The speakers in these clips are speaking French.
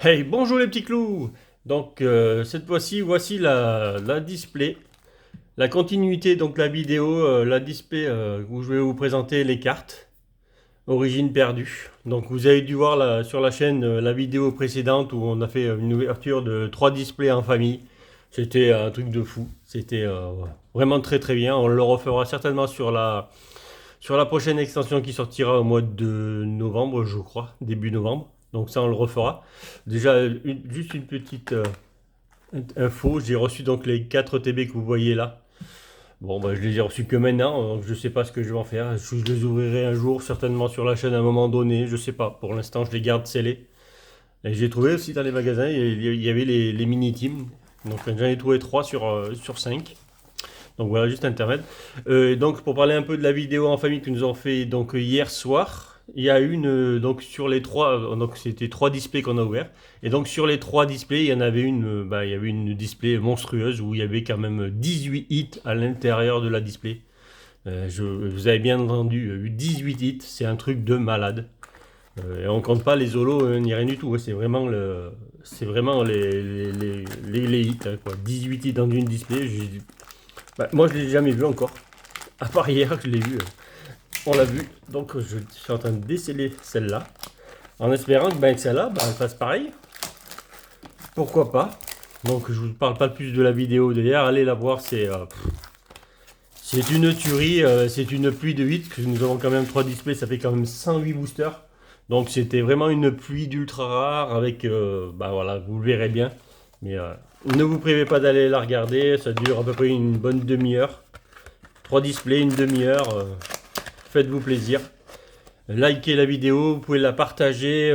Hey, bonjour les petits clous! Donc, cette fois-ci, voici la display, la continuité, donc la vidéo, la display où je vais vous présenter les cartes, origine perdue. Donc, vous avez dû voir sur la chaîne la vidéo précédente où on a fait une ouverture de 3 displays en famille. C'était un truc de fou. C'était vraiment très très bien. On le refera certainement sur la prochaine extension qui sortira au mois de novembre, je crois, début novembre. Donc ça, on le refera. Déjà, juste une petite info. J'ai reçu donc les 4 TB que vous voyez là. Bon, bah, je les ai reçus que maintenant, donc je sais pas ce que je vais en faire. Je les ouvrirai un jour, certainement sur la chaîne à un moment donné. Je sais pas. Pour l'instant, je les garde scellés. Et j'ai trouvé aussi dans les magasins, il y avait les mini-teams. Donc j'en ai trouvé 3 sur 5. Donc voilà, juste intermède. Donc pour parler un peu de la vidéo en famille que nous avons fait donc hier soir, il y a une donc sur les trois, donc c'était 3 displays qu'on a ouverts. Et donc sur les 3 displays, il y en avait une, il y avait une display monstrueuse où il y avait quand même 18 hits à l'intérieur de la display. Vous avez bien entendu, 18 hits, c'est un truc de malade. Et on compte pas les holos ni rien du tout, hein. C'est vraiment les hits, hein, quoi. 18 hits dans une display. Moi, je l'ai jamais vu encore. À part hier, je l'ai vu. On l'a vu. Donc, je suis en train de déceler celle-là. En espérant que celle-là, elle fasse pareil. Pourquoi pas. Donc, je vous parle pas plus de la vidéo d'hier. Allez la voir. C'est une tuerie. C'est une pluie de 8. Nous avons quand même 3 displays. Ça fait quand même 108 boosters. Donc, c'était vraiment une pluie d'ultra rare. Avec, voilà, vous le verrez bien. Mais ne vous privez pas d'aller la regarder. Ça dure à peu près une bonne demi-heure. 3 displays, une demi-heure. Faites-vous plaisir. Likez la vidéo, vous pouvez la partager,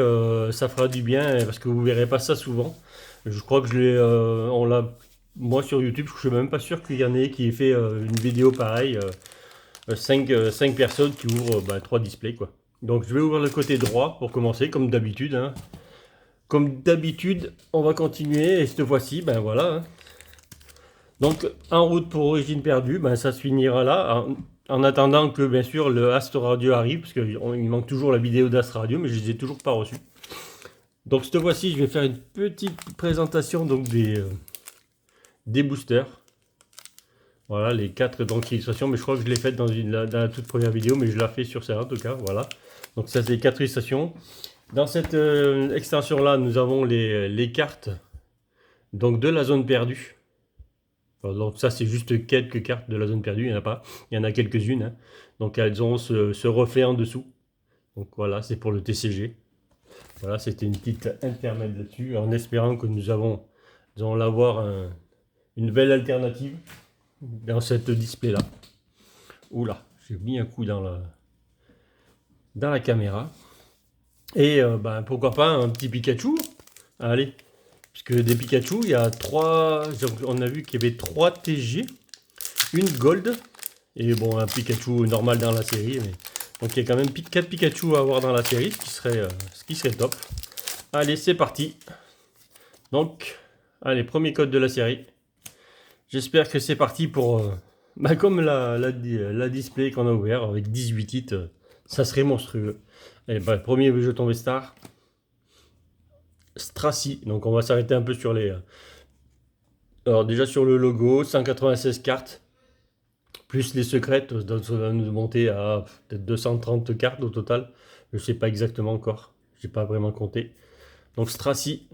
ça fera du bien parce que vous verrez pas ça souvent. Je crois que on l'a, moi sur YouTube, je suis même pas sûr qu'il y en ait qui ait fait une vidéo pareille. 5 personnes qui ouvrent 3 displays quoi. Donc je vais ouvrir le côté droit pour commencer, comme d'habitude, hein. Comme d'habitude, on va continuer et cette fois-ci, voilà, hein. Donc, en route pour Origine perdue, ça se finira là. En attendant que, bien sûr, le Astre Radio arrive, parce qu'il manque toujours la vidéo d'Astre Radio, mais je ne les ai toujours pas reçus. Donc, cette fois-ci, je vais faire une petite présentation donc, des boosters. Voilà, les 4 illustrations, mais je crois que je l'ai faite dans la toute première vidéo, mais je l'ai fait sur ça en tout cas, voilà. Donc, ça, c'est les 4 illustrations. Dans cette extension-là, nous avons les cartes donc, de la zone perdue. Donc ça c'est juste quelques cartes de la zone perdue, il n'y en a pas, il y en a quelques-unes, hein. Donc elles ont ce reflet en dessous. Donc voilà, c'est pour le TCG. Voilà, c'était une petite intermède là-dessus, en espérant que nous allons avoir une belle alternative dans cette display là. Oula, j'ai mis un coup dans la caméra. Et pourquoi pas un petit Pikachu. Allez, puisque des Pikachu, il y a 3, on a vu qu'il y avait 3 TG, une Gold, et bon, un Pikachu normal dans la série. Donc il y a quand même 4 Pikachu à avoir dans la série, ce qui serait top. Allez, c'est parti. Donc, allez, premier code de la série. J'espère que c'est parti pour... comme la display qu'on a ouvert avec 18 hits, ça serait monstrueux. Allez, premier jeton V-Star. Stracy. Donc on va s'arrêter un peu sur les... alors déjà sur le logo, 196 cartes. Plus les secrètes, donc ça va nous monter à peut-être 230 cartes au total. Je ne sais pas exactement encore. Je n'ai pas vraiment compté. Donc Stracy,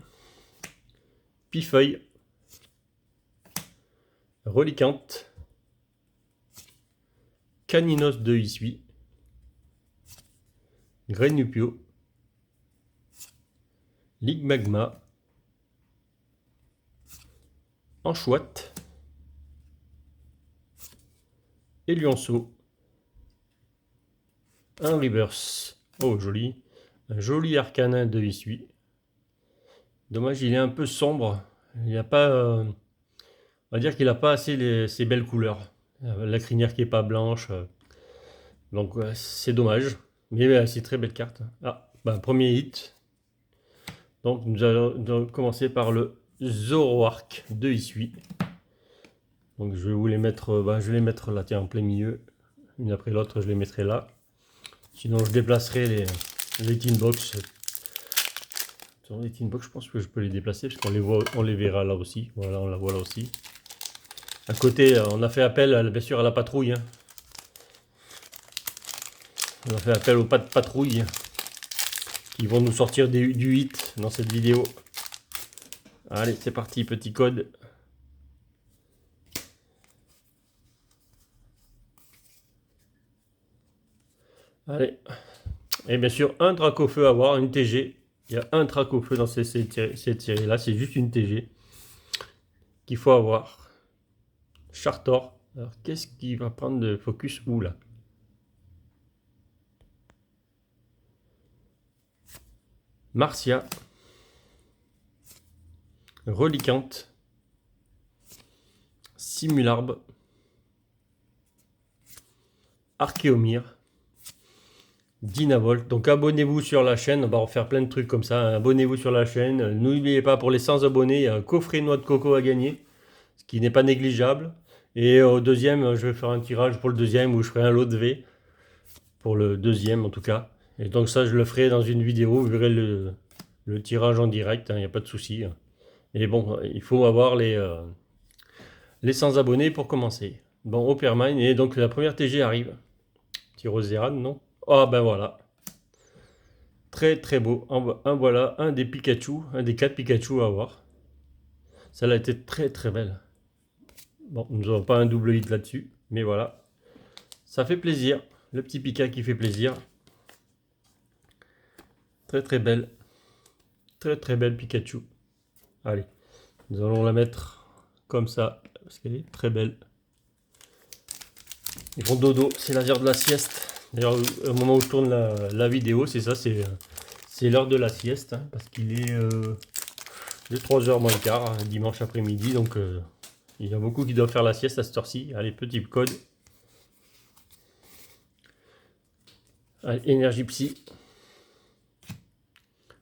Pifeuille, Reliquante, Caninos de Issui, Grenupio, Ligue Magma, Anchouette, et Lionceau. Un reverse. Oh, joli. Un joli arcanin de Issui. Dommage, il est un peu sombre. Il n'y a pas... on va dire qu'il n'a pas assez ces belles couleurs. La crinière qui est pas blanche. Donc c'est dommage. Mais c'est très belle carte. Ah, premier hit. Donc nous allons commencer par le Zoroark de Issui. Donc je vais vous les mettre, je vais les mettre là, tiens, en plein milieu. Une après l'autre, je les mettrai là. Sinon je déplacerai les tin box. Sur les Tinbox, je pense que je peux les déplacer parce qu'on les voit, on les verra là aussi. Voilà, on la voit là aussi. À côté, on a fait appel bien sûr à la patrouille. Hein. On a fait appel aux pas de patrouille qui vont nous sortir du 8 dans cette vidéo. Allez, c'est parti, petit code. Allez. Et bien sûr, un trac au feu à avoir, une TG. Il y a un trac au feu dans cette série-là, c'est juste une TG qu'il faut avoir. Chartor. Alors, qu'est-ce qui va prendre de focus où là? Marcia. Reliquante. Simularbe. Archéomir. Dynavolt. Donc abonnez-vous sur la chaîne, on va refaire plein de trucs comme ça. Abonnez-vous sur la chaîne. N'oubliez pas, pour les 100 abonnés, il y a un coffret noix de coco à gagner, ce qui n'est pas négligeable. Et au deuxième, je vais faire un tirage pour le deuxième où je ferai un lot de V. Pour le deuxième en tout cas. Et donc ça, je le ferai dans une vidéo. Vous verrez le tirage en direct, il n'y a pas de souci. Et bon, il faut avoir les 100 abonnés pour commencer. Bon, Opermine, et donc la première TG arrive. Tyrosérane, non? Ah ben voilà. Très très beau. Voilà, un des Pikachu, un des 4 Pikachu à avoir. Celle-là était très très belle. Bon, nous n'avons pas un double hit là-dessus, mais voilà. Ça fait plaisir. Le petit Pika qui fait plaisir. Très très belle. Très très belle Pikachu. Allez, nous allons la mettre comme ça, parce qu'elle est très belle. Ils font dodo, c'est l'heure de la sieste. D'ailleurs, au moment où je tourne la vidéo, c'est ça, c'est l'heure de la sieste, hein, parce qu'il est de 3h moins le quart, hein, dimanche après-midi, donc il y a beaucoup qui doivent faire la sieste à cette heure-ci. Allez, petit code. Allez, énergie psy.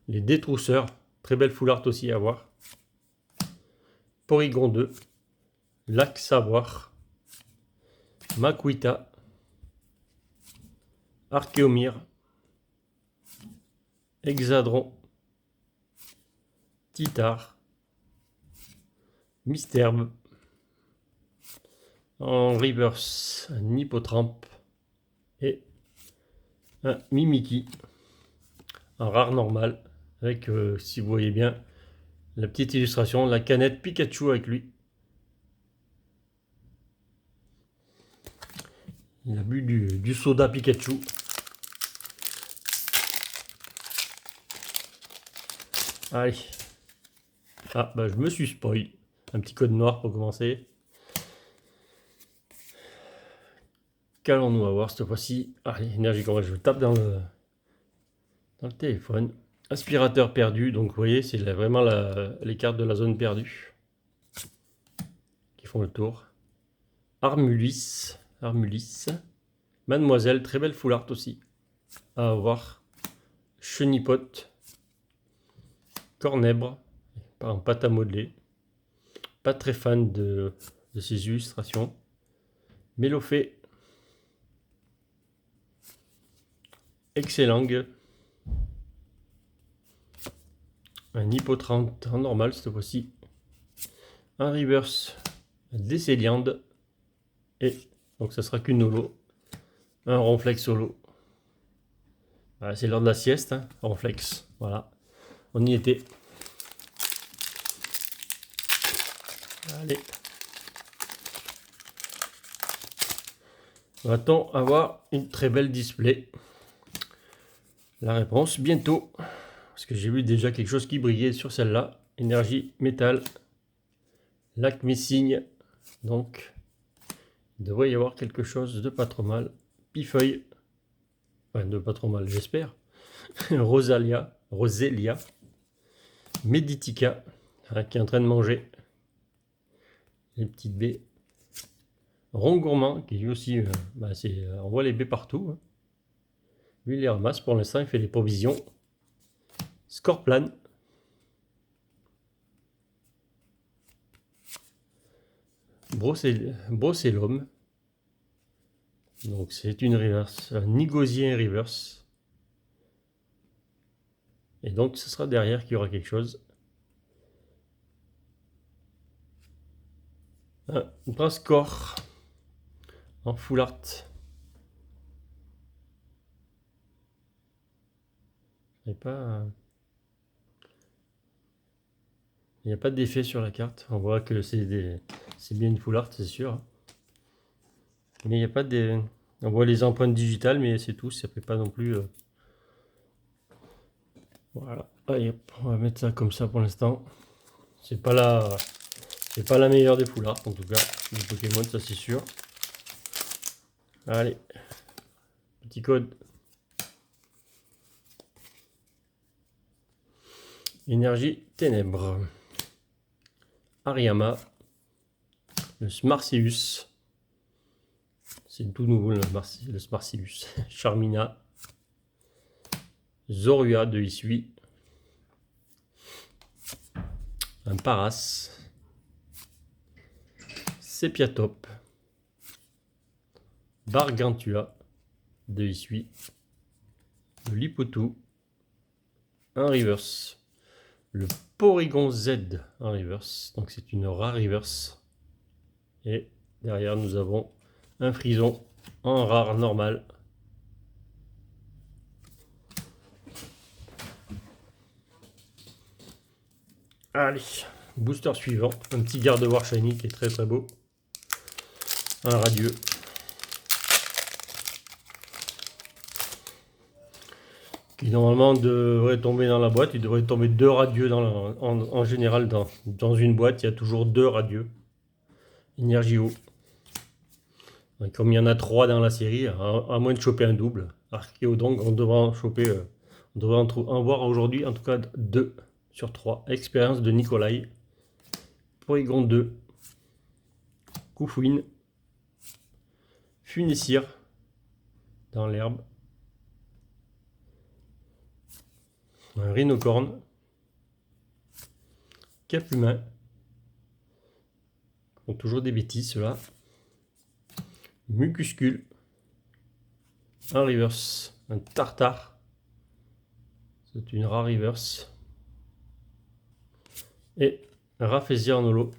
Les détrousseurs, très belle full art aussi à voir. Porygon 2. Lac Savoir. Makuita. Archéomir. Hexadron. Titar. Misterbe. En reverse, un Hippotrampe. Et un Mimiki. En rare normal. Avec, si vous voyez bien, la petite illustration, la canette Pikachu avec lui. Il a bu du soda Pikachu. Allez. Ah, bah je me suis spoil. Un petit code noir pour commencer. Qu'allons-nous avoir cette fois-ci? Allez, énergie, je tape dans le téléphone. Aspirateur perdu. Donc vous voyez, c'est vraiment les cartes de la zone perdue qui font le tour. Armulis. Mademoiselle, très belle full art aussi. À avoir. Chenipote. Cornèbre. En pâte à modeler. Pas très fan de ces illustrations. Mélofée. Excellent. Un Hippotrampe en normal cette fois-ci. Un reverse Décéliande. Et donc ça sera qu'une holo. Un Ronflex holo. Voilà, c'est l'heure de la sieste. Hein, Ronflex. Voilà. On y était. Allez. Va-t-on avoir une très belle display? La réponse, bientôt. Parce que j'ai vu déjà quelque chose qui brillait sur celle-là. Énergie, métal. Lac Messing. Donc, il devrait y avoir quelque chose de pas trop mal. Pifeuille. Enfin, de pas trop mal, j'espère. Roselia. Meditica. Hein, qui est en train de manger. Les petites baies. Rond gourmand, qui lui aussi, on voit les baies partout. Hein. Lui, il les ramasse pour l'instant, il fait les provisions. Scorplan. Brocellum. Donc c'est une reverse, un Nigosien reverse. Et donc ce sera derrière qu'il y aura quelque chose. Un Brascore en full art. Il n'y a pas d'effet sur la carte. On voit que c'est bien une full art, c'est sûr. Mais il n'y a pas de... On voit les empreintes digitales, mais c'est tout. Ça fait pas non plus... Voilà. Allez, on va mettre ça comme ça pour l'instant. C'est pas la meilleure des full art, en tout cas. Du Pokémon, ça c'est sûr. Allez. Petit code. Énergie ténèbres. Ariama. Le Smarcius. C'est tout nouveau le Smarcius. Charmina. Zorua de Isui. Un Paras. Sepiatop. Bargantua de Isui. Le Lipotou. Un reverse. Le Porygon Z en reverse. Donc c'est une rare reverse. Et derrière nous avons un Frison en rare normal. Allez, booster suivant. Un petit Gardevoir shiny qui est très très beau. Un radieux. Qui normalement devrait tomber dans la boîte. Il devrait tomber 2 radieux en général dans une boîte. Il y a toujours 2 radieux. Énergie eau. Comme il y en a 3 dans la série, à moins de choper un double. Archéodong, on devrait en choper, on devrait en voir aujourd'hui en tout cas 2 sur 3. Expérience de Nikolai. Porygon 2. Koufouine. Funessir dans l'herbe. Un rhinocorne. Capumain. Ils font toujours des bêtises ceux-là. Mucuscule. Un reverse. Un tartare. C'est une rare reverse. Et un Raffaisia en holo.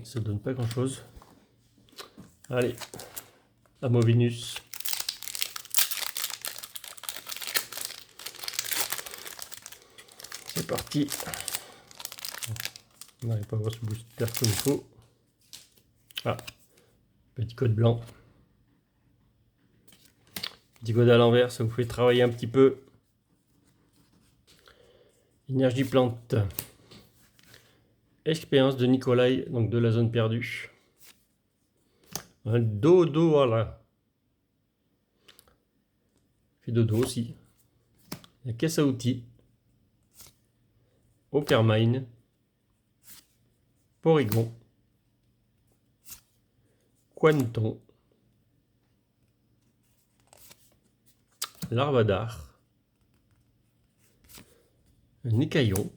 Ça donne pas grand chose. Allez. Amovinus. C'est parti. On n'arrive pas à voir ce booster comme il faut. Ah, petit code blanc. Petit code à l'envers, ça vous fait travailler un petit peu. Énergie plante. Expérience de Nikolai, donc de la zone perdue. Un dodo à la. Fait dodo aussi. La caisse à outils. Opermine. Porygon. Quanton. Larvadar. Un écaillon.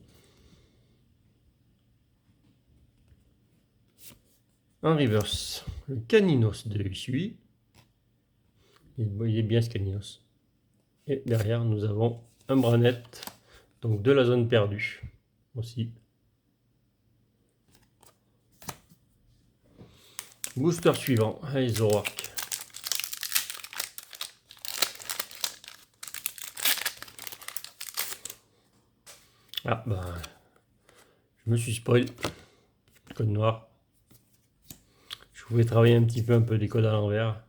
Un reverse. Le Caninos de Usui. Il est bien ce Caninos. Et derrière, nous avons un Branette, donc de la zone perdue aussi. Booster suivant, allez Zoroark. Ah bah, je me suis spoil. Code noir. Je pouvais travailler un petit peu des codes à l'envers.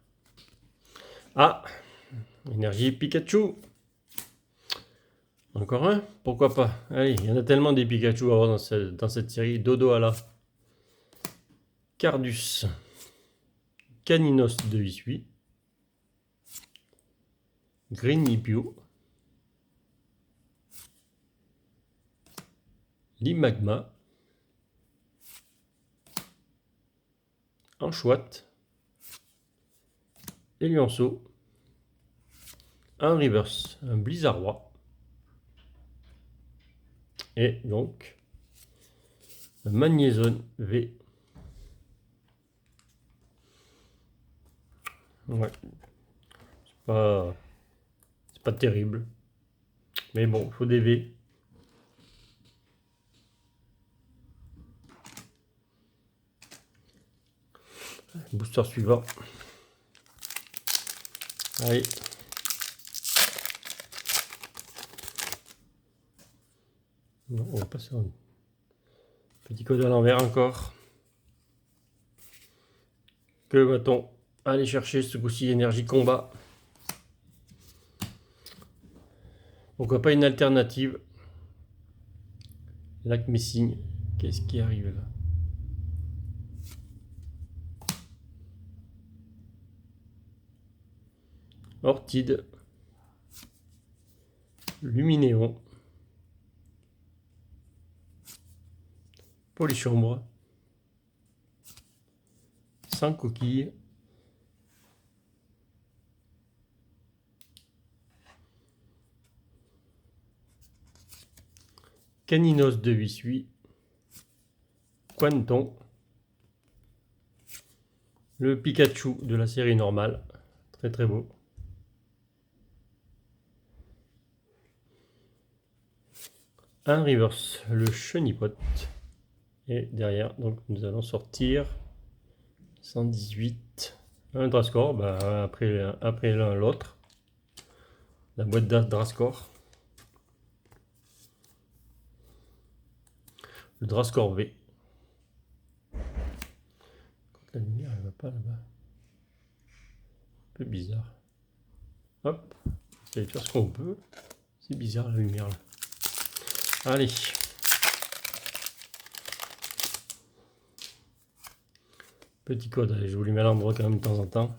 Ah, énergie Pikachu. Encore un? Pourquoi pas? Allez, il y en a tellement des Pikachu à avoir dans cette série. Dodo à la. Cardus. Caninos de Isui. Greenipio. Limagma. Anchouette. Elianceau. Un reverse. Un Blizzardroid. Et donc, un Magnézone V. Ouais. C'est pas terrible. Mais bon, il faut des V. Booster suivant. Allez. Non, on va passer un petit code à l'envers encore. Que va-t-on aller chercher ce coup-ci? Énergie combat. Pourquoi pas une alternative? Lac Missing. Qu'est-ce qui arrive là? Ortide. Luminéon. Polychambre. 5 coquilles. Caninos de Vissui. Quanton. Le Pikachu de la série normale. Très très beau. Un reverse, le Chenipote. Et derrière, donc nous allons sortir 118. Un Drascore, bah, après l'un l'autre. La boîte Drascore. Le Drascore V. La lumière elle va pas là-bas. Un peu bizarre. Hop, on va faire ce qu'on peut. C'est bizarre la lumière là. Allez. Petit code, allez, je vous les mets à l'endroit quand même de temps en temps.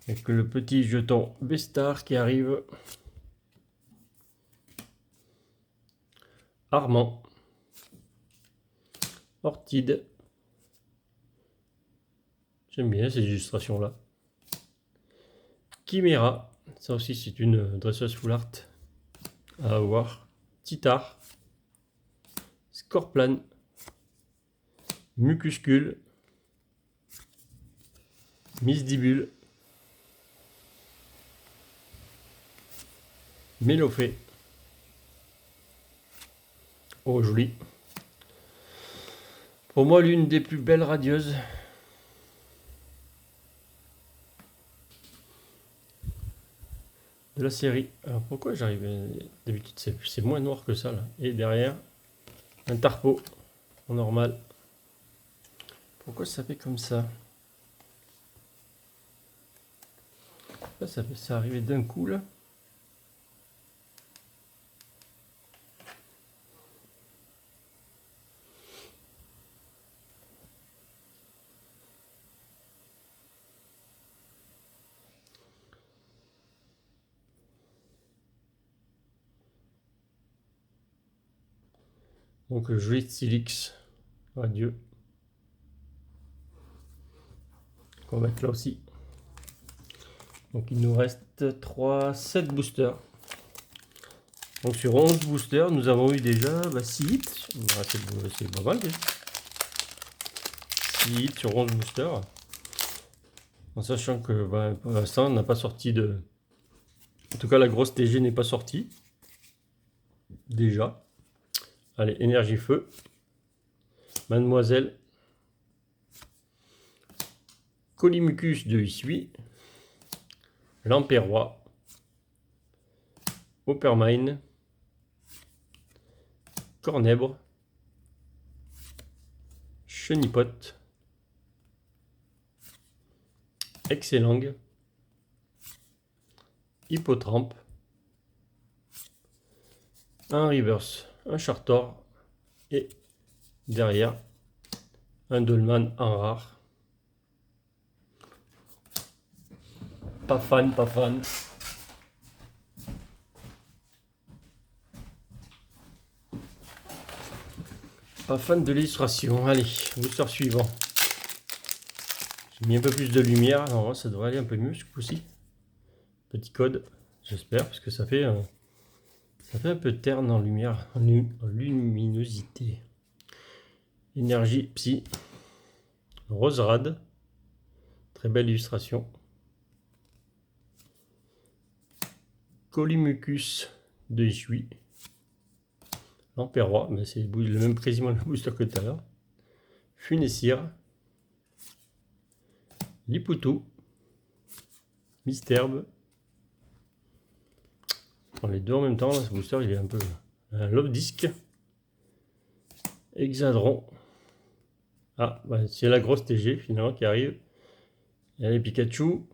Avec le petit jeton B-Star qui arrive. Armand. Ortide. J'aime bien ces illustrations là. Chimera. Ça aussi c'est une dresseuse full art à avoir. Titar. Scorplan. Mucuscule. Misdibule. Mélofée. Oh joli. Pour moi l'une des plus belles radieuses. De la série. Alors pourquoi j'arrive d'habitude c'est moins noir que ça là. Et derrière un tarpo en normal. Pourquoi ça fait comme ça? Ça arrivait d'un coup là. Donc joli Silix. Adieu. On va mettre là aussi. Donc il nous reste 7 boosters. Donc sur 11 boosters, nous avons eu déjà 6 hits. Bah, c'est pas mal. 6 hits sur 11 boosters. En sachant que bah, pour l'instant, on n'a pas sorti de... En tout cas, la grosse TG n'est pas sortie. Déjà. Allez, énergie feu. Mademoiselle. Colimucus de Issui. Lampérois. Oppermine. Cornèbre. Chenipote. Excellent. Hippotrampe. Un reverse, un Chartor. Et derrière, un Dolman en rare. Pas fan, pas fan. Pas fan de l'illustration. Allez, booster suivant. J'ai mis un peu plus de lumière. Non, ça devrait aller un peu mieux ce coup-ci. Petit code, j'espère, parce que ça fait un peu terne en lumière, en luminosité. Énergie psy. Roserade. Très belle illustration. Colimucus de Hui. L'Empérois, mais c'est le même quasiment le booster que tout à l'heure. Funessir. Lipoutou. Misterbe. Les deux en même temps, là, ce booster il est un peu un love disc. Hexadron. Ah, bah, c'est la grosse TG finalement qui arrive. Il y a les Pikachu.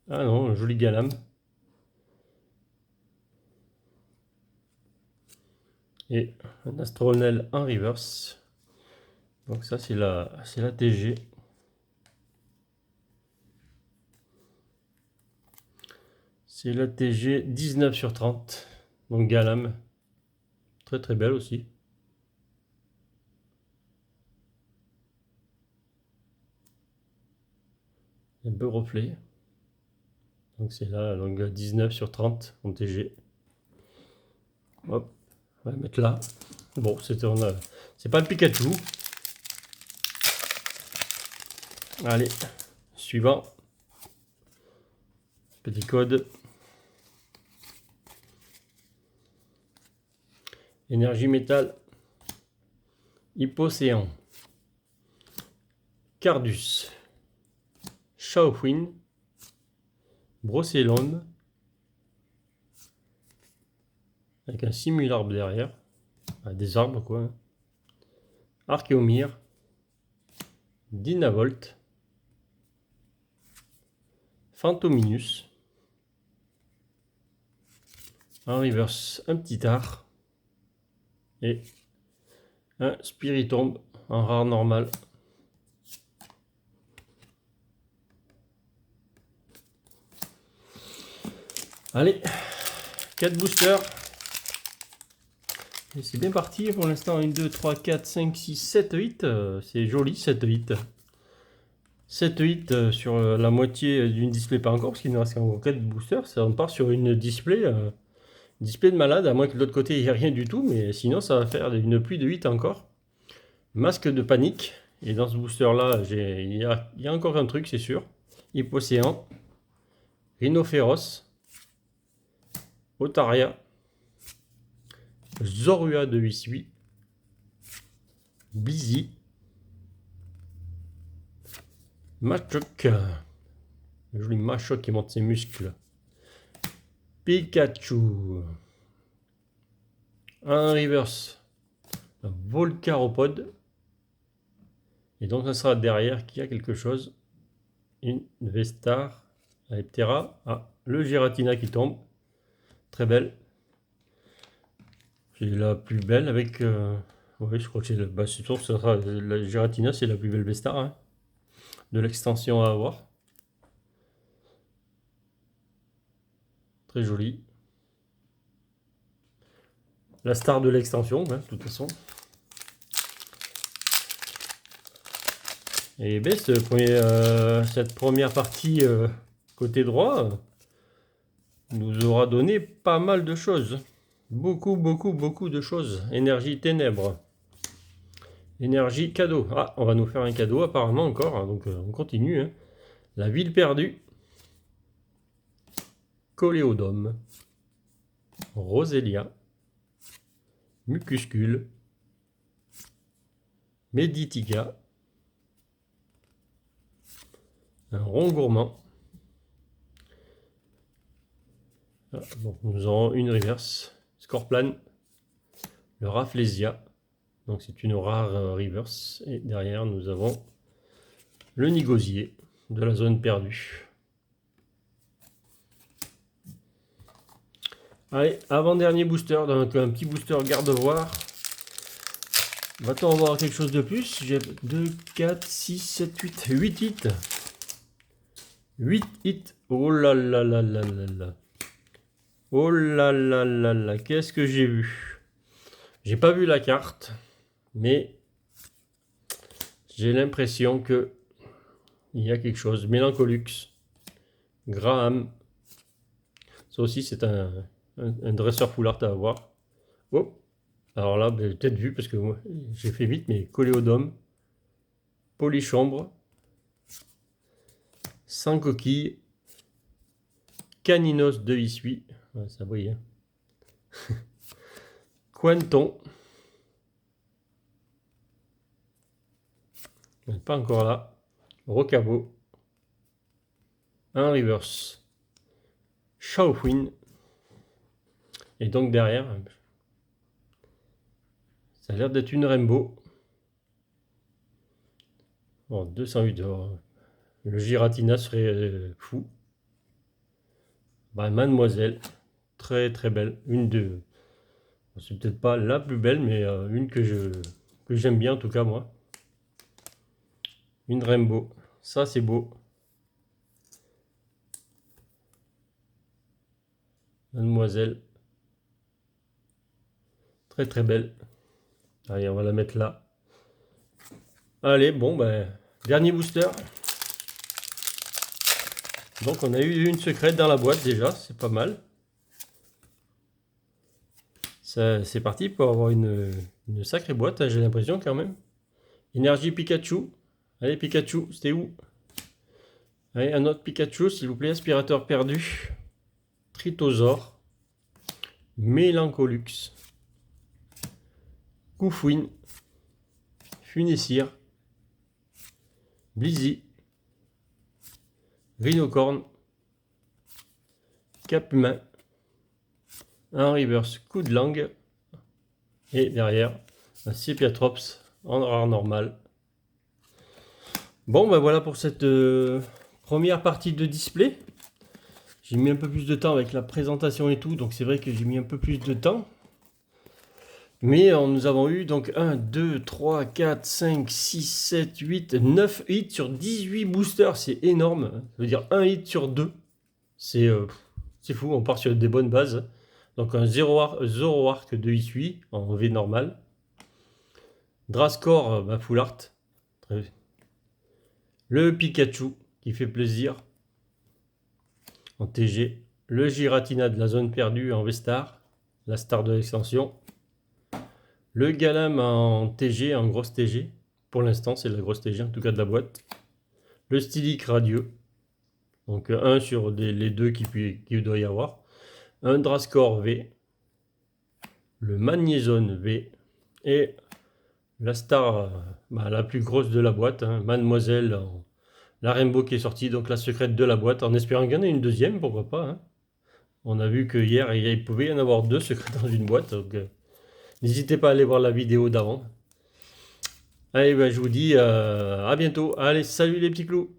Ah non, un joli Galam. Et un Astronel en reverse. Donc ça c'est la TG. C'est la TG 19 sur 30. Donc Galam. Très très belle aussi. Un peu reflet. Donc c'est là, donc 19 sur 30 en TG. Hop, on va mettre là. Bon, c'est pas le Pikachu. Allez, suivant. Petit code. Énergie métal. Hypocéan. Cardus. Shaofuin. Brocélum. Avec un simularbre derrière. Ah, des arbres quoi. Hein. Archéomir. Dynavolt. Phantominus. En reverse, un petit art. Et un Spiritomb en rare normal. Allez, 4 boosters. Et c'est bien parti pour l'instant. 1, 2, 3, 4, 5, 6, 7, 8. C'est joli, 7, 8. 7, 8 sur la moitié d'une display, pas encore, parce qu'il nous reste encore 4 boosters. Ça, on part sur une display de malade, à moins que de l'autre côté il n'y ait rien du tout, mais sinon ça va faire une pluie de 8 encore. Masque de panique, et dans ce booster là, il y a encore un truc, c'est sûr. Hypocéan, Rhinophéros, Otaria, Zorua de Hui, Blizzy, Machoc, le joli Machoc qui monte ses muscles, Pikachu, un reverse, un Volcaropod, et donc ça sera derrière qu'il y a quelque chose, une Vestar, Leptera, ah, le Giratina qui tombe, très belle. C'est la plus belle avec... oui, je crois que c'est sûr que ça sera, la Giratina, c'est la plus belle Vestar hein, de l'extension à avoir. Très jolie. La star de l'extension, hein, de toute façon. Et bien, cette première partie côté droit nous aura donné pas mal de choses. Beaucoup de choses. Énergie ténèbres. Énergie cadeau. Ah, on va nous faire un cadeau apparemment encore. Hein, donc on continue. Hein. La ville perdue. Coléodome. Roselia. Mucuscule. Meditiga. Un rond gourmand. Ah, donc nous aurons une reverse. Scorplan. Le Rafflesia. Donc c'est une rare reverse. Et derrière nous avons le Nigosier de la zone perdue. Allez, avant-dernier booster, donc un petit booster garde-voir. Va-t-on avoir quelque chose de plus? J'ai 2, 4, 6, 7, 8, 8 hits. 8 hits. Oh là là là là là là. Oh là là là là. Qu'est-ce que j'ai vu? J'ai pas vu la carte, mais j'ai l'impression que il y a quelque chose. Melancholux. Graham. Ça aussi, c'est un dresseur full art à avoir. Oh. Alors là, ben, peut-être vu parce que moi, j'ai fait vite, mais Coléodome, Polychambre, sans coquille, Caninos de Hui, Ouais, ça brille. Hein. Quanton. Pas encore là. Rocabo. Un reverse. Shaoxin. Et donc derrière, ça a l'air d'être une Rainbow. Bon, 208 euros. Le Giratina serait fou. Bah, Mademoiselle. Très très belle. Une de... C'est peut-être pas la plus belle, mais une que j'aime bien en tout cas moi. Une Rainbow. Ça c'est beau. Mademoiselle. Très très belle. Allez, on va la mettre là. Allez, bon, ben, dernier booster. Donc on a eu une secrète dans la boîte déjà, c'est pas mal. C'est parti pour avoir une sacrée boîte, hein, j'ai l'impression quand même. Énergie Pikachu. Allez Pikachu, c'était où? Allez, un autre Pikachu, s'il vous plaît. Aspirateur perdu. Tritosaur. Mélancolux. Koufouine. Funessir. Blizzy. Rhinocorn. Caphumain. Un reverse coup de langue. Et derrière, un Sepiatrops en rare normal. Bon, ben voilà pour cette première partie de display. J'ai mis un peu plus de temps avec la présentation et tout, donc c'est vrai que j'ai mis un peu plus de temps. Mais nous avons eu donc 1, 2, 3, 4, 5, 6, 7, 8, 9 hits sur 18 boosters. C'est énorme. Ça veut dire 1 hit sur 2. C'est fou, on part sur des bonnes bases. Donc un Zoroark de Hisui en V normal. Drascore, full art. Le Pikachu qui fait plaisir en TG. Le Giratina de la zone perdue en V-Star, la star de l'extension. Le Galam en TG, en grosse TG. Pour l'instant, c'est la grosse TG, en tout cas de la boîte. Le Stylique radieux. Donc un sur les deux qu'il doit y avoir. Un Drascore V. Le Magnézone V. Et la star la plus grosse de la boîte, hein, Mademoiselle, la Rainbow qui est sortie, donc la secrète de la boîte, en espérant qu'il y en ait une deuxième, pourquoi pas. Hein. On a vu que hier, il pouvait y en avoir 2 secrètes dans une boîte, donc n'hésitez pas à aller voir la vidéo d'avant. Allez, je vous dis à bientôt. Allez, salut les petits clous.